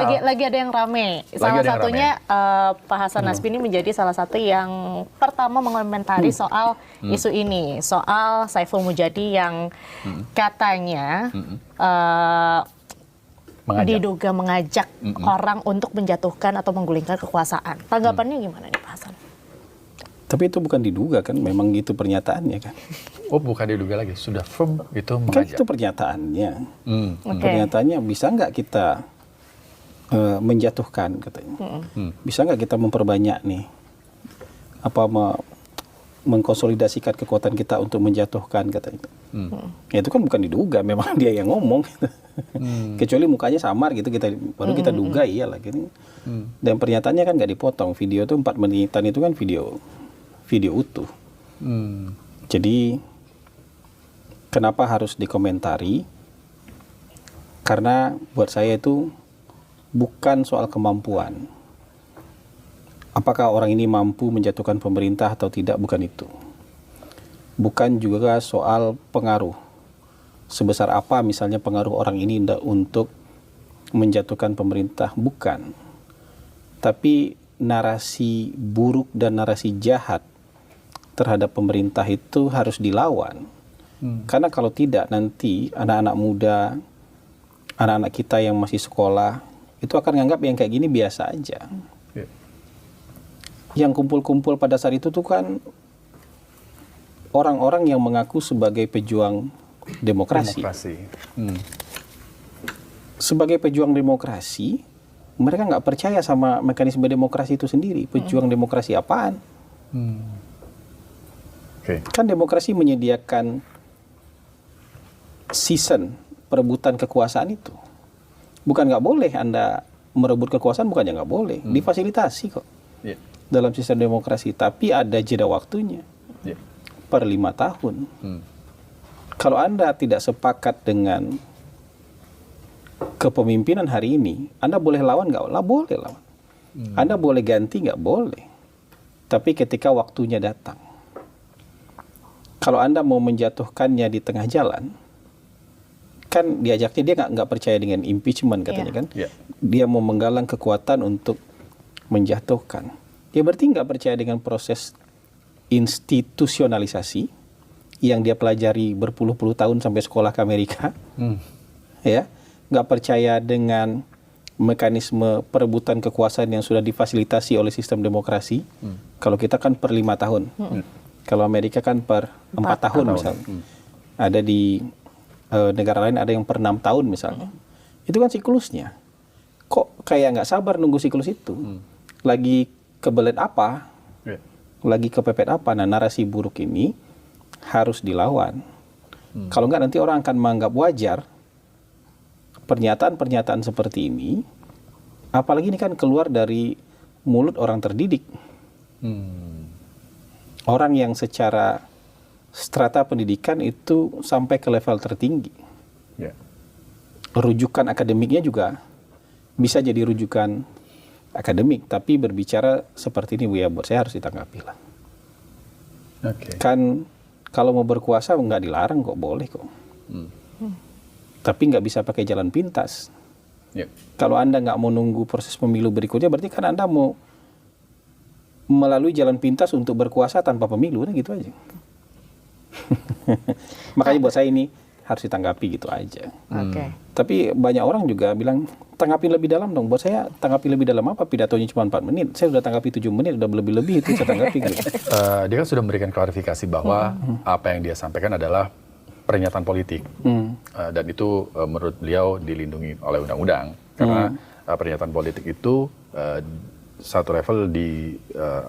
lagi ada yang rame. Salah satunya Pak Hasan Nazfi ini menjadi salah satu yang pertama mengomentari soal isu ini, soal Saiful Mujadi yang katanya diduga mengajak orang untuk menjatuhkan atau menggulingkan kekuasaan. Tanggapannya gimana nih Pak Hasan? Tapi itu bukan diduga kan, memang gitu pernyataannya kan. Oh, bukan diduga lagi, sudah firm itu Kan mengajak. itu pernyataannya. Oke. Pernyataannya bisa nggak kita menjatuhkan katanya. Bisa nggak kita memperbanyak nih, mengkonsolidasikan kekuatan kita untuk menjatuhkan katanya. Ya itu kan bukan diduga, memang dia yang ngomong. Kecuali mukanya samar gitu, baru kita duga iyalah gini. Dan pernyataannya kan nggak dipotong, video itu 4 menitan itu kan video utuh. Jadi kenapa harus dikomentari? Karena buat saya itu bukan soal kemampuan. Apakah orang ini mampu menjatuhkan pemerintah atau tidak, bukan itu. Bukan juga soal pengaruh. Sebesar apa misalnya pengaruh orang ini untuk menjatuhkan pemerintah, bukan. Tapi narasi buruk dan narasi jahat terhadap pemerintah itu harus dilawan. Karena kalau tidak nanti anak-anak muda, anak-anak kita yang masih sekolah, itu akan menganggap yang kayak gini biasa aja. Yang kumpul-kumpul pada saat itu tuh kan orang-orang yang mengaku sebagai pejuang demokrasi. Sebagai pejuang demokrasi, mereka nggak percaya sama mekanisme demokrasi itu sendiri. Pejuang demokrasi apaan? Kan demokrasi menyediakan season perebutan kekuasaan itu. Bukan nggak boleh Anda merebut kekuasaan, bukannya nggak boleh. Difasilitasi kok dalam sistem demokrasi. Tapi ada jeda waktunya per 5 tahun. Kalau Anda tidak sepakat dengan kepemimpinan hari ini, Anda boleh lawan nggak? Boleh lawan. Anda boleh ganti nggak? Boleh. Tapi ketika waktunya datang, kalau Anda mau menjatuhkannya di tengah jalan, kan diajaknya dia nggak percaya dengan impeachment katanya kan. Dia mau menggalang kekuatan untuk menjatuhkan. Dia berarti nggak percaya dengan proses institusionalisasi yang dia pelajari berpuluh-puluh tahun sampai sekolah ke Amerika. Ya, nggak percaya dengan mekanisme perebutan kekuasaan yang sudah difasilitasi oleh sistem demokrasi. Kalau kita kan per 5 tahun. Kalau Amerika kan per 4 tahun misalnya. Ada di negara lain ada yang per 6 tahun misalnya. Itu kan siklusnya. Kok kayak nggak sabar nunggu siklus itu? Lagi kebelet apa? Lagi kepepet apa? Nah, narasi buruk ini harus dilawan. Kalau nggak nanti orang akan menganggap wajar pernyataan-pernyataan seperti ini. Apalagi ini kan keluar dari mulut orang terdidik. Orang yang secara strata pendidikan itu sampai ke level tertinggi. Rujukan akademiknya juga bisa jadi rujukan akademik, tapi berbicara seperti ini, ya buat saya harus ditanggapi lah. Kan kalau mau berkuasa nggak dilarang kok, boleh kok. Tapi nggak bisa pakai jalan pintas. Kalau Anda nggak mau nunggu proses pemilu berikutnya, berarti kan Anda mau melalui jalan pintas untuk berkuasa tanpa pemilu, nah gitu aja. Makanya buat saya ini harus ditanggapi gitu aja. Tapi banyak orang juga bilang tanggapi lebih dalam dong. Buat saya tanggapi lebih dalam apa? Pidatonya cuma 4 menit. Saya sudah tanggapi 7 menit, udah lebih-lebih itu saya tanggapi gitu. Dia kan sudah memberikan klarifikasi bahwa apa yang dia sampaikan adalah pernyataan politik. Dan itu menurut beliau dilindungi oleh undang-undang. Karena pernyataan politik itu satu level di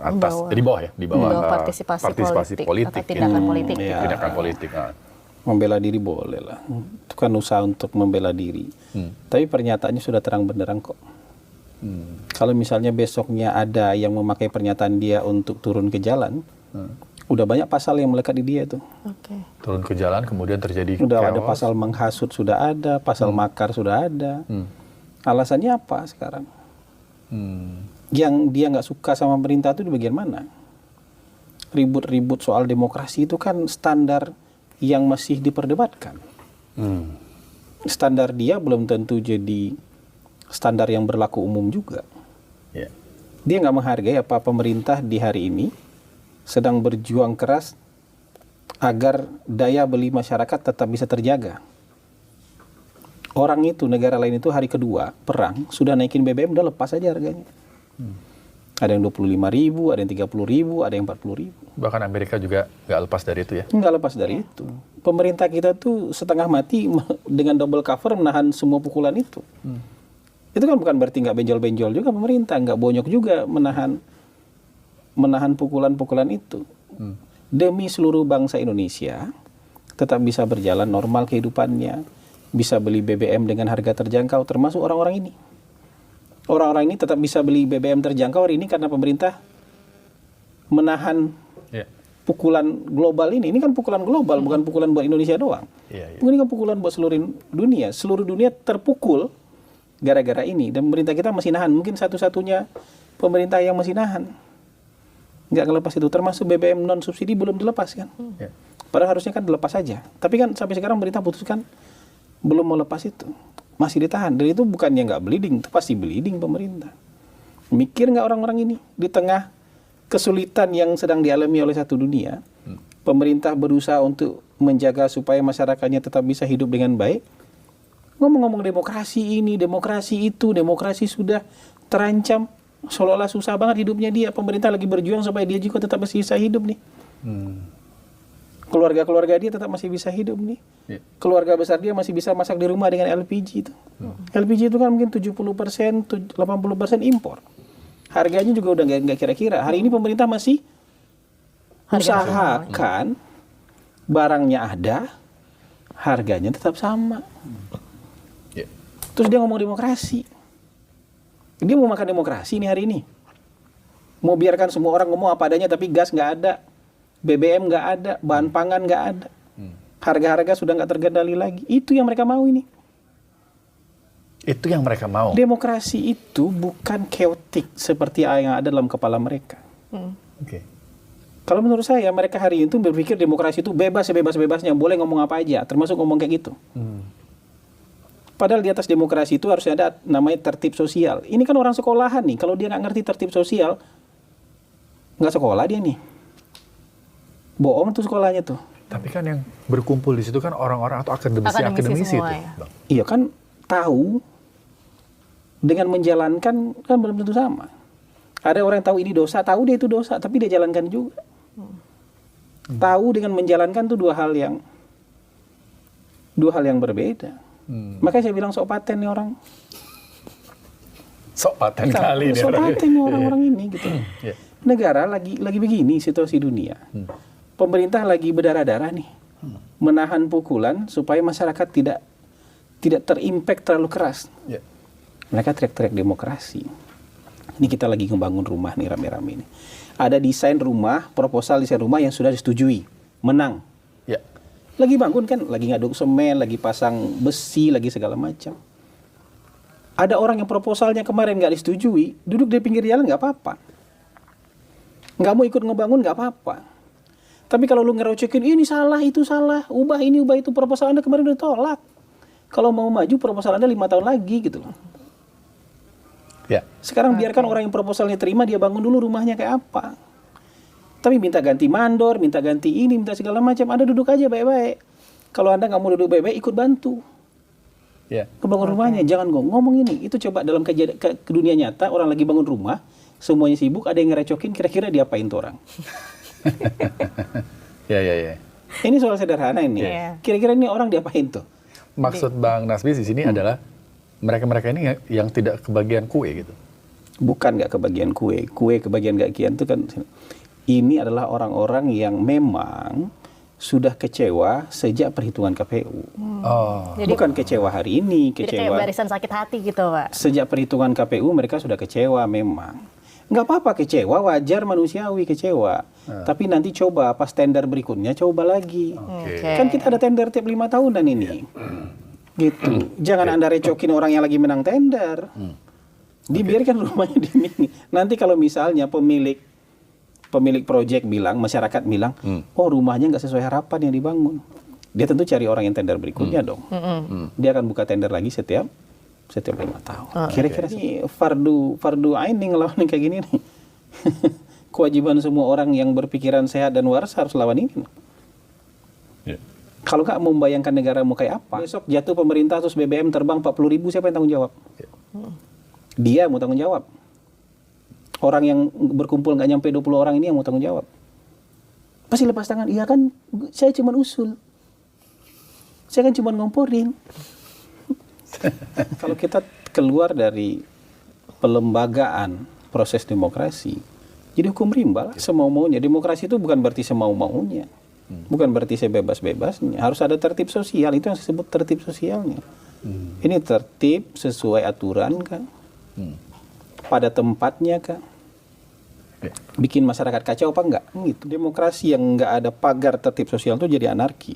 atas, di bawah partisipasi politik, atau tindakan politik. Tindakan politik. Membela diri boleh lah, itu kan usaha untuk membela diri. Tapi pernyataannya sudah terang benderang kok. Kalau misalnya besoknya ada yang memakai pernyataan dia untuk turun ke jalan, udah banyak pasal yang melekat di dia tuh. Turun ke jalan kemudian terjadi udah chaos. Ada pasal menghasut sudah ada, pasal makar sudah ada. Alasannya apa sekarang? Yang dia nggak suka sama pemerintah itu di bagian mana? Ribut-ribut soal demokrasi itu kan standar yang masih diperdebatkan. Standar dia belum tentu jadi standar yang berlaku umum juga. Ya. Dia nggak menghargai apa pemerintah di hari ini sedang berjuang keras agar daya beli masyarakat tetap bisa terjaga. Orang itu, negara lain itu hari kedua perang sudah naikin BBM, udah lepas aja harganya. Ada yang 25.000, ada yang 30.000, ada yang 40.000. Bahkan Amerika juga nggak lepas dari itu ya. Nggak lepas dari itu. Pemerintah kita tuh setengah mati dengan double cover menahan semua pukulan itu. Itu kan bukan berarti nggak benjol-benjol juga pemerintah, nggak bonyok juga menahan pukulan-pukulan itu. Demi seluruh bangsa Indonesia tetap bisa berjalan normal kehidupannya, bisa beli BBM dengan harga terjangkau, termasuk orang-orang ini. Orang-orang ini tetap bisa beli BBM terjangkau hari ini karena pemerintah menahan pukulan global ini. Ini kan pukulan global, bukan pukulan buat Indonesia doang. Ini kan pukulan buat seluruh dunia. Seluruh dunia terpukul gara-gara ini. Dan pemerintah kita masih nahan. Mungkin satu-satunya pemerintah yang masih nahan. Nggak ngelepas itu. Termasuk BBM non-subsidi belum dilepas kan. Padahal harusnya kan dilepas saja. Tapi kan sampai sekarang pemerintah putuskan belum mau lepas itu. Masih ditahan. Dan itu bukannya nggak bleeding. Itu pasti bleeding pemerintah. Mikir nggak orang-orang ini? Di tengah kesulitan yang sedang dialami oleh satu dunia, pemerintah berusaha untuk menjaga supaya masyarakatnya tetap bisa hidup dengan baik. Ngomong-ngomong demokrasi ini, demokrasi itu, demokrasi sudah terancam, seolah-olah susah banget hidupnya dia. Pemerintah lagi berjuang supaya dia juga tetap masih bisa hidup nih. Keluarga-keluarga dia tetap masih bisa hidup nih. Keluarga besar dia masih bisa masak di rumah dengan LPG itu. LPG itu kan mungkin 70%, 80% impor. Harganya juga udah nggak kira-kira. Hari ini pemerintah masih usahakan barangnya ada, harganya tetap sama. Terus dia ngomong demokrasi. Dia mau makan demokrasi nih hari ini. Mau biarkan semua orang ngomong apa adanya tapi gas nggak ada, BBM nggak ada, bahan pangan nggak ada. Harga-harga sudah nggak terkendali lagi. Itu yang mereka mau ini. Itu yang mereka mau. Demokrasi itu bukan chaotic seperti yang ada dalam kepala mereka. Kalau menurut saya mereka hari itu berpikir demokrasi itu bebas sebebas-bebasnya, boleh ngomong apa aja, termasuk ngomong kayak gitu. Padahal di atas demokrasi itu harusnya ada namanya tertib sosial. Ini kan orang sekolahan nih, kalau dia nggak ngerti tertib sosial, nggak sekolah dia nih. Bohong tuh sekolahnya tuh. Tapi kan yang berkumpul di situ kan orang-orang atau akademisi itu. Ya. Iya kan tahu. Dengan menjalankan kan belum tentu sama. Ada orang yang tahu ini dosa, tahu dia itu dosa, tapi dia jalankan juga. Tahu dengan menjalankan itu dua hal yang berbeda. Makanya saya bilang sok paten nih orang. Sok paten kali Sok paten nih orang-orang ini gitu. Negara lagi begini situasi dunia. Pemerintah lagi berdarah-darah nih. Menahan pukulan supaya masyarakat tidak terimpact terlalu keras. Mereka teriak-teriak demokrasi. Ini kita lagi ngebangun rumah nih rame-rame ini. Ada desain rumah, proposal desain rumah yang sudah disetujui. Menang. Lagi bangun kan, lagi ngaduk semen, lagi pasang besi, lagi segala macam. Ada orang yang proposalnya kemarin nggak disetujui, duduk di pinggir jalan nggak apa-apa. Nggak mau ikut ngebangun nggak apa-apa. Tapi kalau lu ngerocekin, ini salah, itu salah, ubah ini, ubah itu, proposal Anda kemarin udah tolak. Kalau mau maju, proposal Anda 5 tahun lagi gitu loh. Sekarang biarkan orang yang proposalnya terima, dia bangun dulu rumahnya kayak apa. Tapi minta ganti mandor, minta ganti ini, minta segala macam. Anda duduk aja baik-baik. Kalau Anda nggak mau duduk baik-baik, ikut bantu. Kebangun rumahnya, jangan ngomong ini. Itu coba dalam ke dunia nyata, orang lagi bangun rumah, semuanya sibuk, ada yang ngerecokin, kira-kira diapain tuh orang? Ini soal sederhana ini. Kira-kira ini orang diapain tuh? Maksud Bang Nasbi di sini adalah mereka-mereka ini yang tidak kebagian kue gitu. Bukan nggak kebagian kue kebagian nggak kian itu kan. Ini adalah orang-orang yang memang sudah kecewa sejak perhitungan KPU. Jadi, bukan kecewa hari ini, jadi kayak barisan sakit hati gitu, Pak. Sejak perhitungan KPU mereka sudah kecewa memang. Nggak apa-apa kecewa, wajar manusiawi kecewa. Tapi nanti coba pas tender berikutnya coba lagi. Kan kita ada tender tiap 5 tahunan ini. Gitu. Jangan Anda recokin orang yang lagi menang tender. Dibiarkan rumahnya dimiliki. Nanti kalau misalnya pemilik proyek bilang, masyarakat bilang, oh rumahnya nggak sesuai harapan yang dibangun. Dia tentu cari orang yang tender berikutnya dong. Dia akan buka tender lagi setiap setiap 5 tahun. Kira-kira ini fardu ain nih ngelawan yang kayak gini nih. Kewajiban semua orang yang berpikiran sehat dan waras harus lawan ini. Kalau nggak membayangkan negara mau kayak apa, besok jatuh pemerintah terus BBM terbang 40.000, siapa yang tanggung jawab? Dia mau tanggung jawab. Orang yang berkumpul nggak nyampe 20 orang ini yang mau tanggung jawab. Pasti lepas tangan. Iya kan, saya cuma usul. Saya kan cuma ngomporin. Kalau kita keluar dari pelembagaan proses demokrasi, jadi hukum rimba lah, semau-maunya. Demokrasi itu bukan berarti semau-maunya. Bukan berarti sebebas-bebasnya. Harus ada tertib sosial, itu yang disebut tertib sosialnya. Ini tertib sesuai aturan kan? Pada tempatnya kan? Bikin masyarakat kacau apa enggak? Gitu. Demokrasi yang enggak ada pagar tertib sosial itu jadi anarki.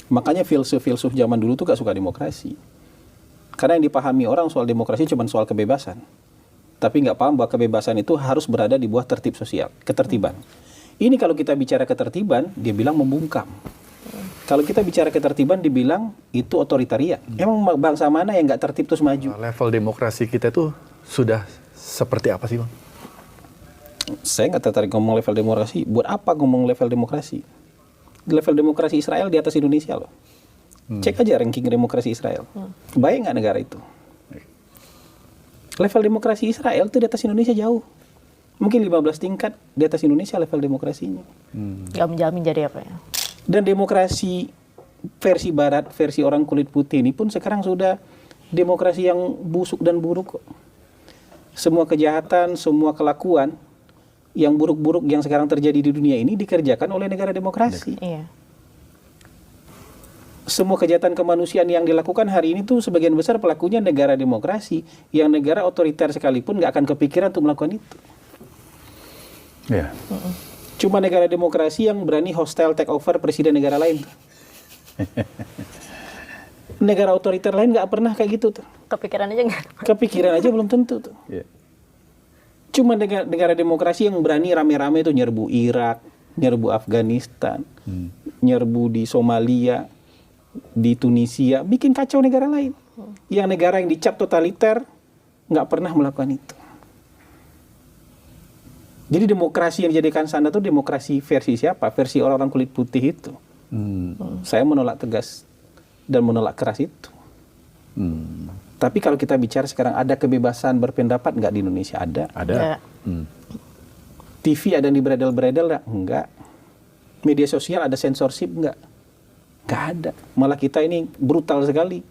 Makanya filsuf-filsuf zaman dulu tuh gak suka demokrasi. Karena yang dipahami orang soal demokrasi cuma soal kebebasan. Tapi nggak paham bahwa kebebasan itu harus berada di bawah tertib sosial, ketertiban. Ini kalau kita bicara ketertiban, dia bilang membungkam. Kalau kita bicara ketertiban, dibilang itu otoritarian. Emang bangsa mana yang nggak tertib terus maju? Level demokrasi kita tuh sudah seperti apa sih, Bang? Saya nggak tertarik ngomong level demokrasi. Buat apa ngomong level demokrasi? Level demokrasi Israel di atas Indonesia loh. Cek aja ranking demokrasi Israel. Baik nggak negara itu? Level demokrasi Israel itu di atas Indonesia jauh. Mungkin 15 tingkat di atas Indonesia level demokrasinya. Gak menjamin jadi apa ya? Dan demokrasi versi barat, versi orang kulit putih ini pun sekarang sudah demokrasi yang busuk dan buruk kok. Semua kejahatan, semua kelakuan yang buruk-buruk yang sekarang terjadi di dunia ini dikerjakan oleh negara demokrasi. Iya. Semua kejahatan kemanusiaan yang dilakukan hari ini tuh sebagian besar pelakunya negara demokrasi, yang negara otoriter sekalipun nggak akan kepikiran untuk melakukan itu. Ya. Cuma negara demokrasi yang berani hostile take over presiden negara lain. Negara otoriter lain nggak pernah kayak gitu tuh. Kepikiran aja nggak? Kepikiran aja belum tentu tuh. Yeah. Cuma negara demokrasi yang berani rame-rame tuh nyerbu Irak, nyerbu Afghanistan, nyerbu di Somalia, di Tunisia, bikin kacau negara lain. Yang negara yang dicap totaliter nggak pernah melakukan itu. Jadi demokrasi yang dijadikan sanda itu demokrasi versi siapa? Versi orang-orang kulit putih itu. Saya menolak tegas dan menolak keras itu. Tapi kalau kita bicara sekarang ada kebebasan berpendapat nggak di Indonesia? Ada. Ada. TV ada yang diberedel-beredel nggak? Enggak. Media sosial ada censorship nggak? Nggak ada. Malah kita ini brutal sekali.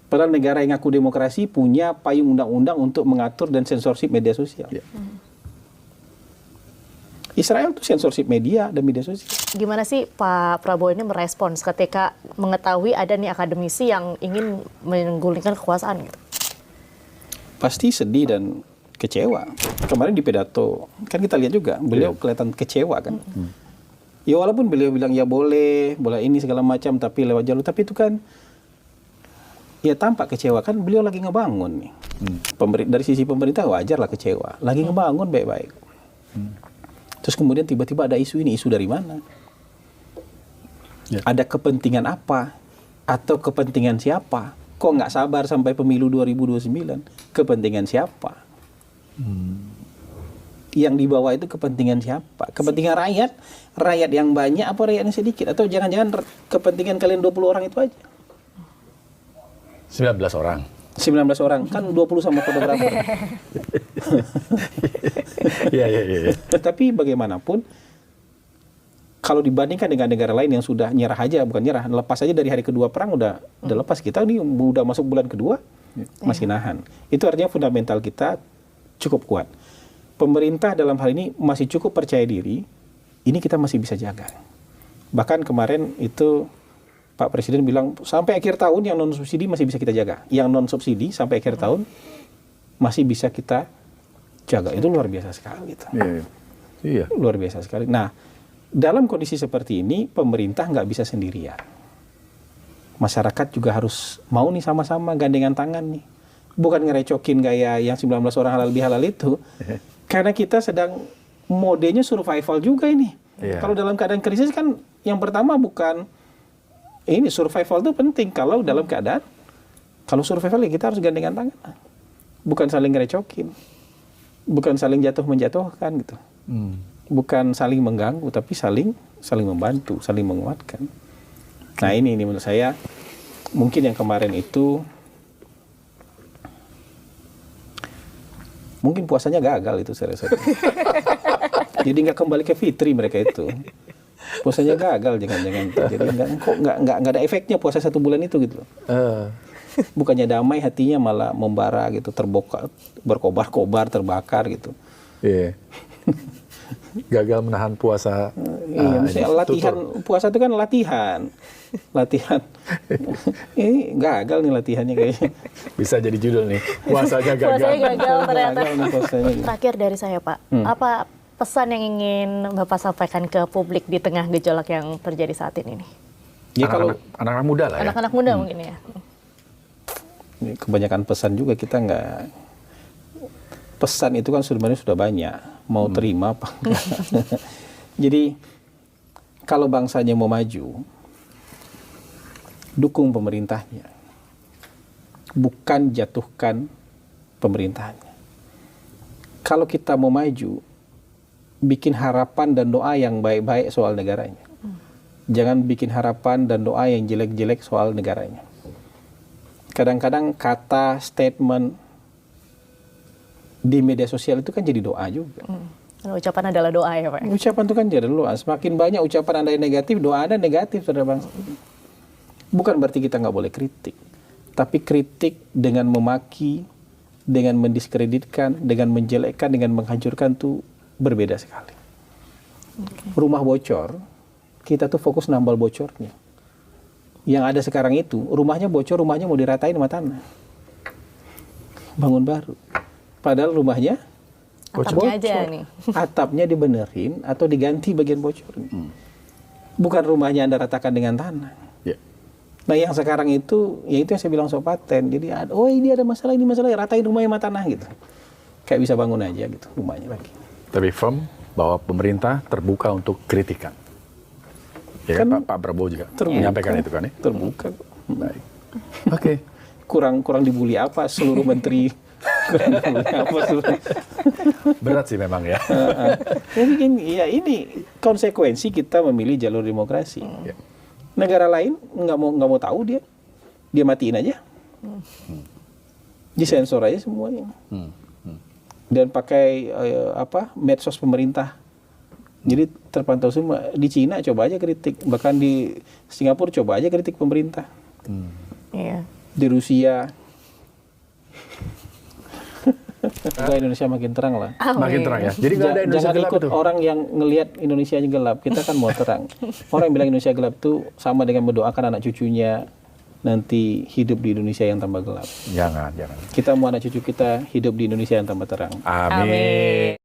Padahal negara yang ngaku demokrasi punya payung undang-undang untuk mengatur dan censorship media sosial. Yeah. Israel tuh censorship media dan media sosial. Gimana sih Pak Prabowo ini merespons ketika mengetahui ada nih akademisi yang ingin menggulingkan kekuasaan gitu? Pasti sedih dan kecewa. Kemarin di pidato, kan kita lihat juga, beliau kelihatan kecewa kan. Ya walaupun beliau bilang ya boleh ini segala macam, tapi lewat jalur. Tapi itu kan, ya tampak kecewa kan, beliau lagi ngebangun nih. Dari sisi pemerintah wajar lah kecewa. Lagi ngebangun baik-baik. Terus kemudian tiba-tiba ada isu ini, isu dari mana? Ada kepentingan apa? Atau kepentingan siapa? Kok nggak sabar sampai pemilu 2029? Kepentingan siapa? Yang dibawa itu kepentingan siapa? Kepentingan rakyat? Rakyat yang banyak apa rakyat yang sedikit? Atau jangan-jangan kepentingan kalian 20 orang itu aja? 19 orang. 19 orang, kan 20 sama fotografer. Iya. Tapi bagaimanapun, kalau dibandingkan dengan negara lain yang sudah nyerah aja, bukan nyerah, lepas aja dari hari kedua perang udah lepas. Kita ini udah masuk bulan kedua, masih nahan. Itu artinya fundamental kita cukup kuat. Pemerintah dalam hal ini masih cukup percaya diri, ini kita masih bisa jaga. Bahkan kemarin itu Pak Presiden bilang sampai akhir tahun yang non subsidi masih bisa kita jaga. Yang non subsidi sampai akhir tahun masih bisa kita jaga. Itu luar biasa sekali. Gitu. Iya. Luar biasa sekali. Nah, dalam kondisi seperti ini pemerintah nggak bisa sendirian. Masyarakat juga harus mau nih sama-sama gandengan tangan nih. Bukan ngerecokin gaya yang 19 orang halal bihalal itu. Karena kita sedang modenya survival juga ini. Kalau dalam keadaan krisis kan yang pertama bukan ini survival itu penting kalau dalam keadaan Kalau survival ya kita harus gandengan tangan. Bukan saling ngerecokin. Bukan saling jatuh-menjatuhkan gitu. Bukan saling mengganggu, tapi saling membantu, saling menguatkan. Nah ini menurut saya, mungkin yang kemarin itu, mungkin puasanya gagal itu saya rasa. Jadi nggak kembali ke fitri mereka itu. Puasanya gagal jangan-jangan. Jadi nggak ada efeknya puasa 1 bulan itu gitu. Bukannya damai hatinya malah membara gitu, berkobar-kobar, terbakar gitu. Iya. Gagal menahan puasa. Iya, maksudnya latihan puasa itu kan latihan. Ini gagal nih latihannya kayaknya. Bisa jadi judul nih. Puasanya gagal. Puasanya gagal ternyata. Gagal nih puasanya. Terakhir dari saya Pak, apa pesan yang ingin Bapak sampaikan ke publik di tengah gejolak yang terjadi saat ini nih? Ya kalau Anak-anak muda lah ya. Anak-anak muda mungkin ya. ini kebanyakan pesan juga kita nggak, pesan itu kan sebenarnya sudah banyak, mau terima apa enggak. Jadi kalau bangsanya mau maju, dukung pemerintahnya, bukan jatuhkan pemerintahnya. Kalau kita mau maju, bikin harapan dan doa yang baik-baik soal negaranya. Jangan bikin harapan dan doa yang jelek-jelek soal negaranya. Kadang-kadang kata, statement di media sosial itu kan jadi doa juga. Ucapan adalah doa ya Pak. Ucapan itu kan jadi doa. Semakin banyak ucapan Anda yang negatif, doa Anda negatif, saudara bangsa. Bukan berarti kita nggak boleh kritik. Tapi kritik dengan memaki, dengan mendiskreditkan, dengan menjelekkan, dengan menghancurkan itu berbeda sekali. Rumah bocor, kita tuh fokus nambal bocornya. Yang ada sekarang itu, rumahnya bocor, rumahnya mau diratain sama tanah. Bangun baru. Padahal rumahnya Atapnya aja nih. Atapnya dibenerin atau diganti bagian bocor. Bukan rumahnya Anda ratakan dengan tanah. Yeah. Nah yang sekarang itu, ya itu yang saya bilang soal paten. Jadi, ini ada masalah, ini masalah, ratain rumahnya sama tanah gitu. Kayak bisa bangun aja gitu, rumahnya lagi. Tapi firm bahwa pemerintah terbuka untuk kritikan. Ya kan Pak Prabowo juga menyampaikan itu kan ya? Terbuka. Baik. Oke. Kurang dibully apa seluruh menteri? Kurang dibully apa seluruh? Berat sih memang ya. Jadi ini konsekuensi kita memilih jalur demokrasi. Ya. Negara lain nggak mau tahu dia matiin aja, disensor aja semuanya. Dan pakai medsos pemerintah. Jadi terpantau semua. Di Cina coba aja kritik, bahkan di Singapura coba aja kritik pemerintah. Iya. Di Rusia. Semoga Indonesia makin terang lah. Makin terang ya. Jadi nggak ada Indonesia Jangan gelap ikut itu. orang yang ngelihat Indonesia gelap. Kita kan mau terang. Orang yang bilang Indonesia gelap itu sama dengan mendoakan anak cucunya nanti hidup di Indonesia yang tambah gelap. Jangan. Kita mau anak cucu kita hidup di Indonesia yang tambah terang. Amin.